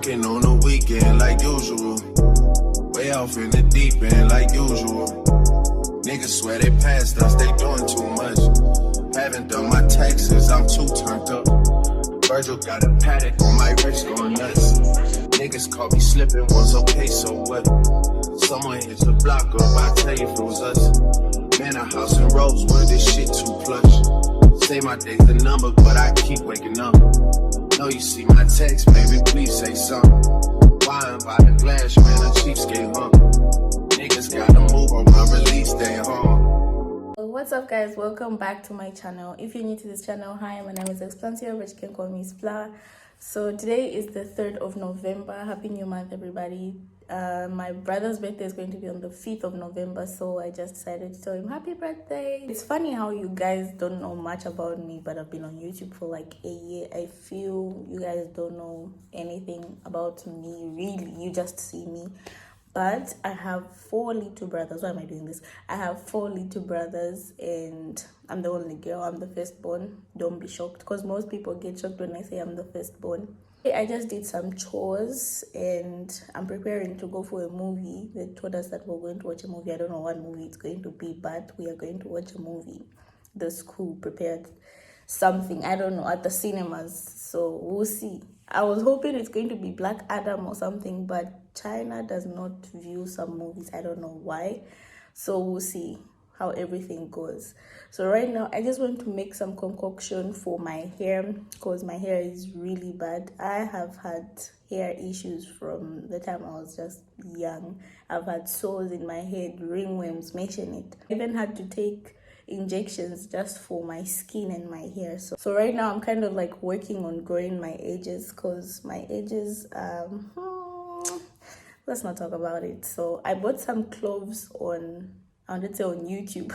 Working on the weekend like usual. Way off in the deep end like usual. Niggas swear they passed us, they doing too much. Haven't done my taxes, I'm too turned up. Virgil got a paddock on my wrist going nuts. Niggas caught me slipping once, okay, so what? Someone hit the block up, I tell you if it was us. Man, a house in Rosewood, this shit too plush. Say my day's the number, but I keep waking up. Know you see my text, baby, please say something. Wine by the glass, man, a cheapskate, huh? Niggas gotta move on my release day, huh? What's up, guys? Welcome back to my channel. If you're new to this channel, hi, my name is Explansia, but you can call me SPLAAA. So today is the 3rd of November. Happy new month, everybody. My brother's birthday is going to be on the 5th of November, so I just decided to tell him happy birthday. It's funny how you guys don't know much about me, but I've been on YouTube for like a year. I feel you guys don't know anything about me, really. You just see me. But I have 4 little brothers. Why am I doing this? I have 4 little brothers and I'm the only girl. I'm the firstborn. Don't be shocked, because most people get shocked when I say I'm the firstborn. I just did some chores and I'm preparing to go for a movie. They told us that we're going to watch a movie. I don't know what movie it's going to be, but we are going to watch a movie. The school prepared something, I don't know, at the cinemas. So we'll see. I was hoping it's going to be Black Adam or something, but China does not view some movies. I don't know why. So we'll see how everything goes. So right now I just want to make some concoction for my hair, because my hair is really bad. I have had hair issues from the time I was just young. I've had sores in my head, ringworms, mention it. I even had to take injections just for my skin and my hair. So right now I'm kind of like working on growing my edges, because my edges let's not talk about it. So I bought some cloves on, I wanted to say on YouTube.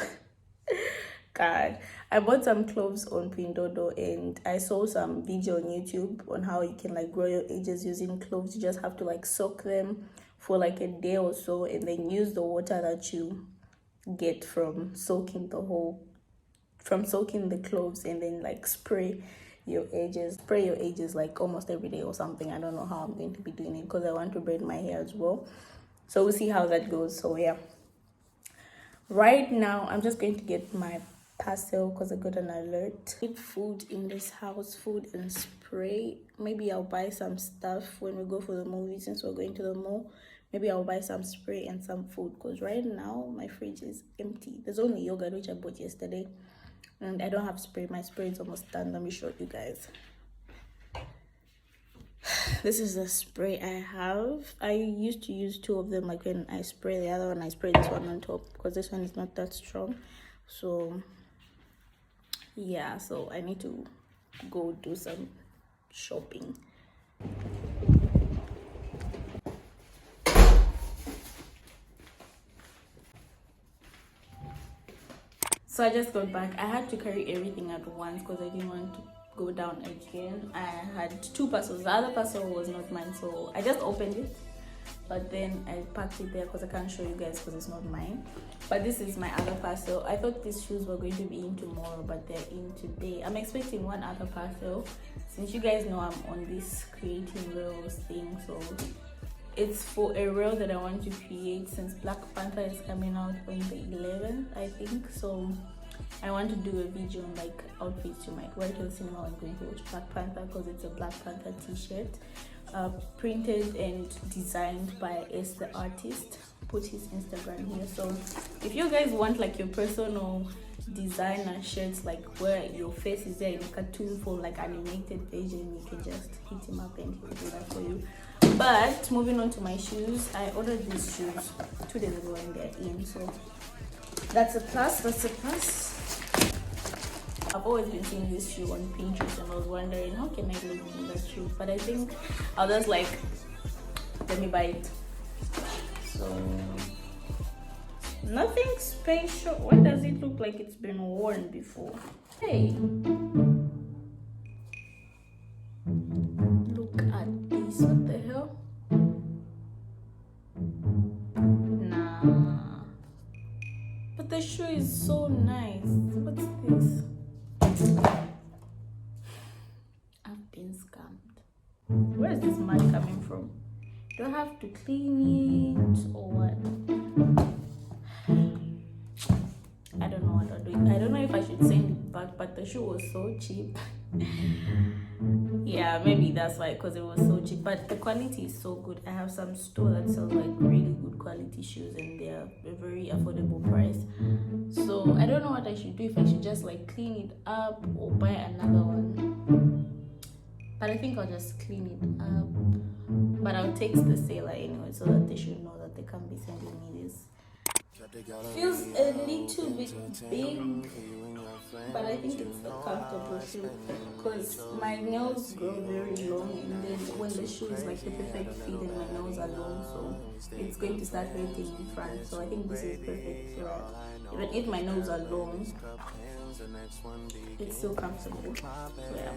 God, I bought some cloves on Pindodo and I saw some video on YouTube on how you can like grow your edges using cloves. You just have to like soak them for like a day or so and then use the water that you get from soaking the cloves, and then like spray your edges like almost every day or something. I don't know how I'm going to be doing it, because I want to braid my hair as well. So we'll see how that goes. So yeah, right now I'm just going to get my parcel because I got an alert. I need food in this house, food and spray. Maybe I'll buy some stuff when we go for the movie, since we're going to the mall. Maybe I'll buy some spray and some food, because right now my fridge is empty. There's only yogurt, which I bought yesterday, and I don't have spray. My spray is almost done. Let me show you guys. This is the spray I have. I used to use 2 of them, like when I spray the other one, I spray this one on top, because this one is not that strong. So yeah, so I need to go do some shopping. So I just got back. I had to carry everything at once because I didn't want to go down again. I had 2 parcels. The other parcel was not mine, so I just opened it, but then I packed it there because I can't show you guys because it's not mine. But this is my other parcel. I thought these shoes were going to be in tomorrow, but they're in today. I'm expecting one other parcel, since you guys know I'm on this creating reels thing. So it's for a reel that I want to create, since Black Panther is coming out on the 11th, I think. So I want to do a video on like outfits you might wear to the cinema when going to watch Black Panther, because it's a Black Panther t-shirt, printed and designed by S the artist. Put his Instagram here. So if you guys want like your personal designer shirts, like where your face is there in a cartoon for like animated version, you can just hit him up and he'll do that for you. But moving on to my shoes, I ordered these shoes 2 days ago and they're in, so that's a plus. I've always been seeing this shoe on Pinterest and I was wondering how can I live in that shoe, but I think I'll just like, let me buy it. So nothing special. Why does it look like it's been worn before? Hey, look at this. What the hell? Nah, but the shoe is so nice. What's this? I've been scammed. Where is this mud coming from? Do I have to clean it or what? I don't know what I'm doing. I don't know if I should send it back, but the shoe was so cheap. Yeah, maybe that's why, because it was so cheap, but the quality is so good. I have some store that sells like really good quality shoes and they're a very affordable price. So I don't know what I should do, if I should just like clean it up or buy another one, but I think I'll just clean it up. But I'll text the seller anyway so that they should know that they can't be sending me this. Feels a little bit big, but I think it's a comfortable shoe because my nails grow very long, and then when the shoe is like the perfect fit and my nails are long, so it's going to start hurting in front. So I think this is perfect so that even if my nails are long, it's still comfortable. So yeah.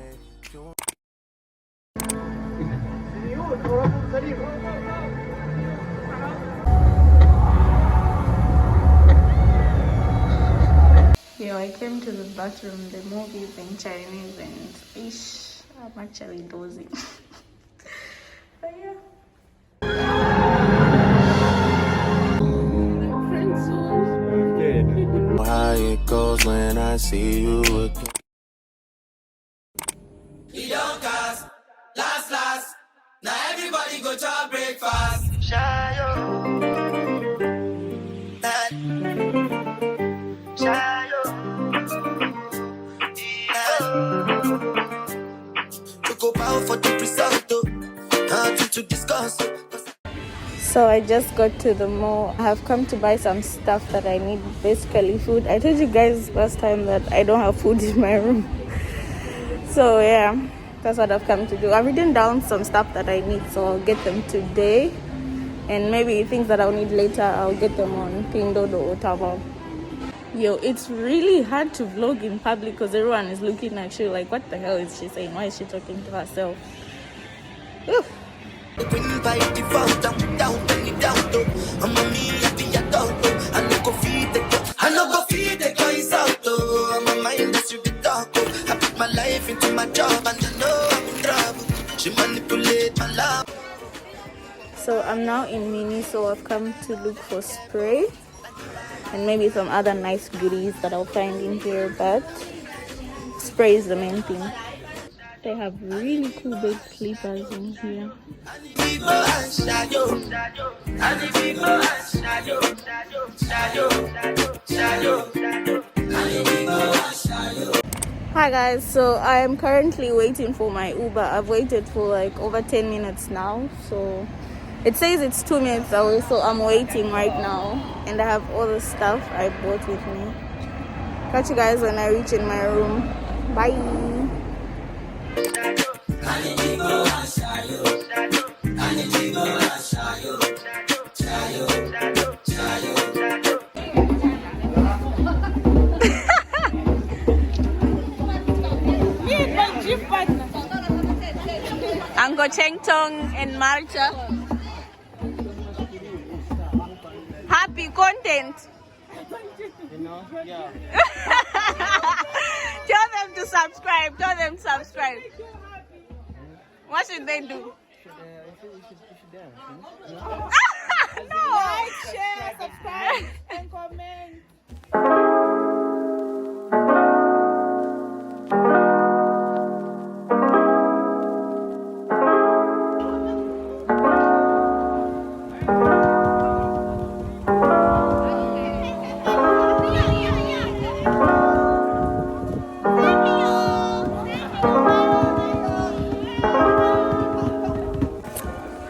Yo, I came to the bathroom, the movies in Chinese, and ish, I'm actually dozing. But yeah. How it goes when I see you again. You don't cast, last. Now everybody go to breakfast. Shayo. Shayo. To go power for the result, nothing to discuss. So I just got to the mall. I have come to buy some stuff that I need, basically food. I told you guys last time that I don't have food in my room. So yeah, that's what I've come to do. I've written down some stuff that I need, so I'll get them today. And maybe things that I'll need later, I'll get them on Pindodo or Taobao. Yo, it's really hard to vlog in public because everyone is looking at you like, what the hell is she saying? Why is she talking to herself? Oof. So I'm now in Mini, so I've come to look for spray and maybe some other nice goodies that I'll find in here, but spray is the main thing. They have really cool bed sleepers in here. Hi guys, so I am currently waiting for my Uber. I've waited for like over 10 minutes now, so it says it's 2 minutes away, so I'm waiting right now, and I have all the stuff I bought with me. Catch you guys when I reach in my room. Bye. Uncle Cheng Tong and Marcha. Happy content. You know, yeah. Tell them to subscribe. Tell them to subscribe. What should they do? We should dance. No. Like, share, subscribe, and comment.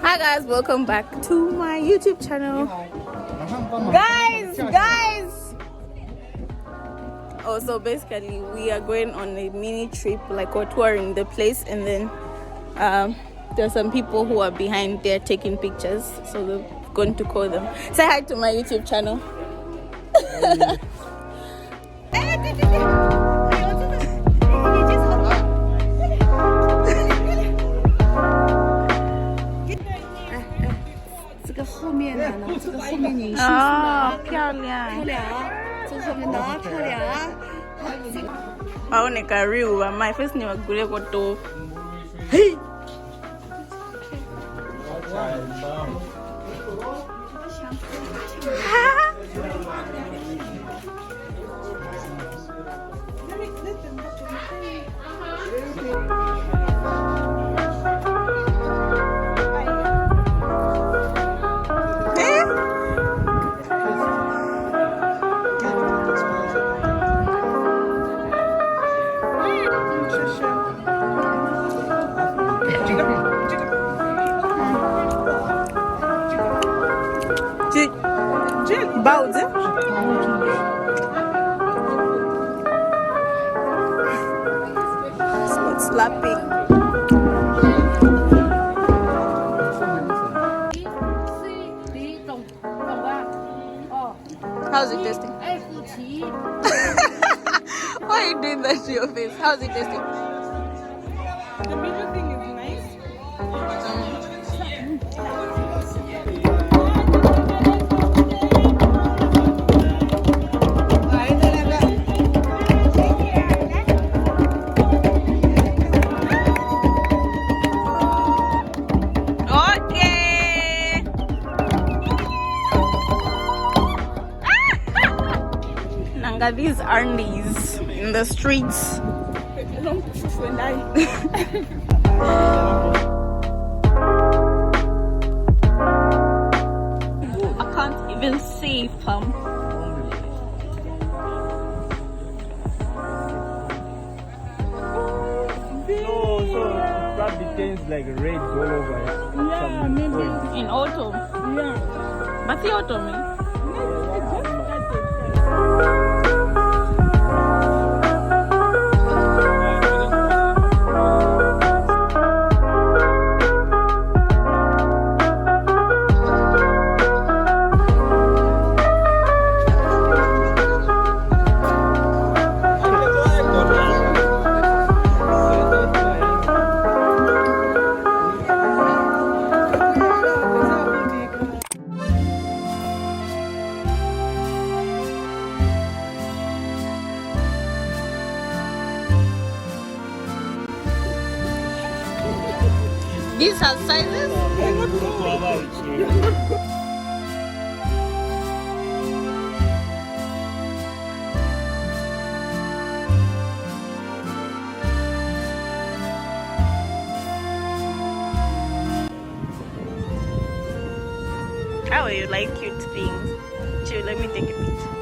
Hi guys, welcome back to my YouTube channel. Guys! Oh, so basically we are going on a mini trip, like we're touring the place, and then there's some people who are behind there taking pictures, so we're going to call them. Say hi to my YouTube channel. Oh, 漂亮。waone karibu my face ni wagule kwa to. Hey. Baude. Smooth slapping. How's it tasting? Why are you doing that to your face? How's it tasting? The middle thing is nice. Okay. Nanga, these aunties in the streets. I can't even see from. So probably things like red all over. Yeah, maybe. In autumn. Yeah. But the autumn, eh? These are sizes. How you like cute things? Chill, let me take a picture.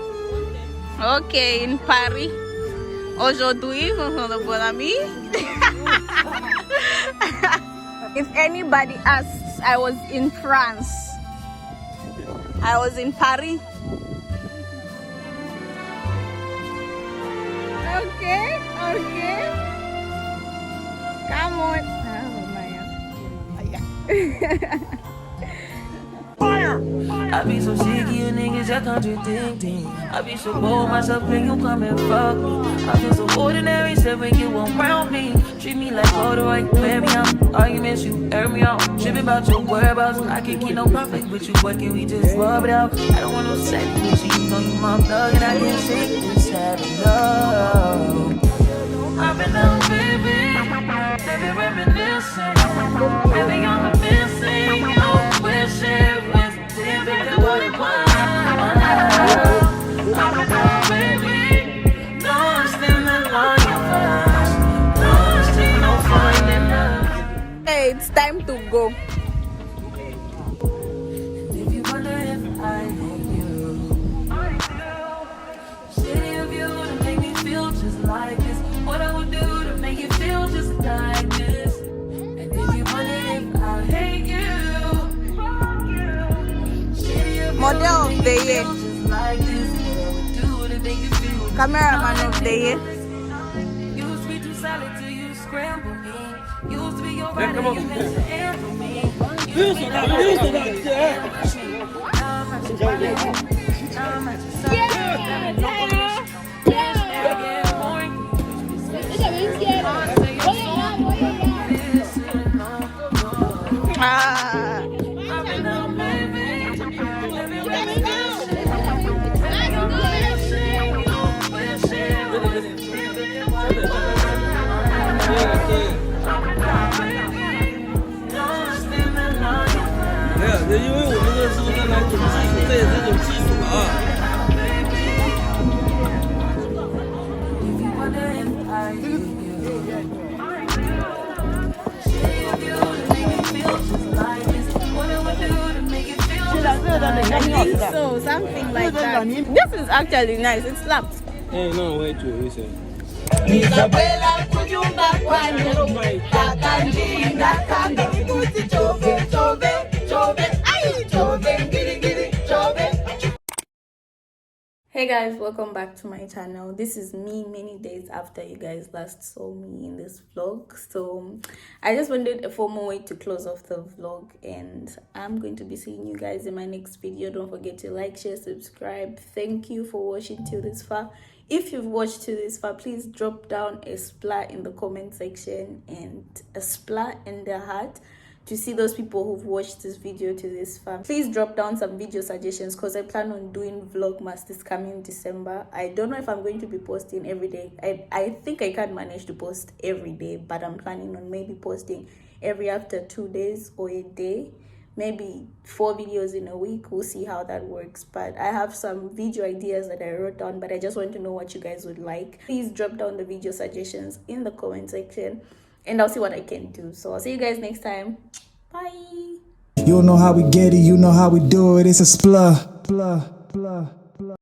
Okay, in Paris. Aujourd'hui, on a me. If anybody asks, I was in France. I was in Paris. Okay, okay. Come on. I be so sick of you niggas, y'all contradicting. I be so bold myself when you come and fuck me. I feel so ordinary, said when you around me. Treat me like water, right? Wear me out. Arguments, you air me out. Tripping about your whereabouts. I can't keep no conflict with you, but can we just rub it out? I don't want no sex with you, you know you my thug, and I can't shake this having love. I've been out, baby, baby reminiscing. Baby, I'm missing, you know, wishing. What it was. I'm a baby. Lost in the lion flash. Lost in no finding love. Hey, it's time to go. And if you wonder if I hate you, shitty of you to make me feel just like this. What I would do to make you feel just like this. And if you wonder if I hate you, Model of the year. Cameraman of the year. Used to be too solid till you scramble me. Used to be your right and you meant to handle me. Used to be like or something like that. This is actually nice. It slaps. Hey, no, wait to listen. Hey guys, welcome back to my channel. This is me many days after you guys last saw me in this vlog. So I just wanted a formal way to close off the vlog, and I'm going to be seeing you guys in my next video. Don't forget to like, share, subscribe. Thank you for watching till this far. If you've watched till this far, please drop down a SPLAAA in the comment section and a SPLAAA in the heart to see those people who've watched this video to this far. Please drop down some video suggestions because I plan on doing vlogmas this coming December. I don't know if I'm going to be posting every day. I think I can manage to post every day, but I'm planning on maybe posting every after 2 days or a day, maybe 4 videos in a week. We'll see how that works. But I have some video ideas that I wrote down, but I just want to know what you guys would like. Please drop down the video suggestions in the comment section, and I'll see what I can do. So I'll see you guys next time. Bye. You know how we get it, you know how we do it. It's a SPLAAA.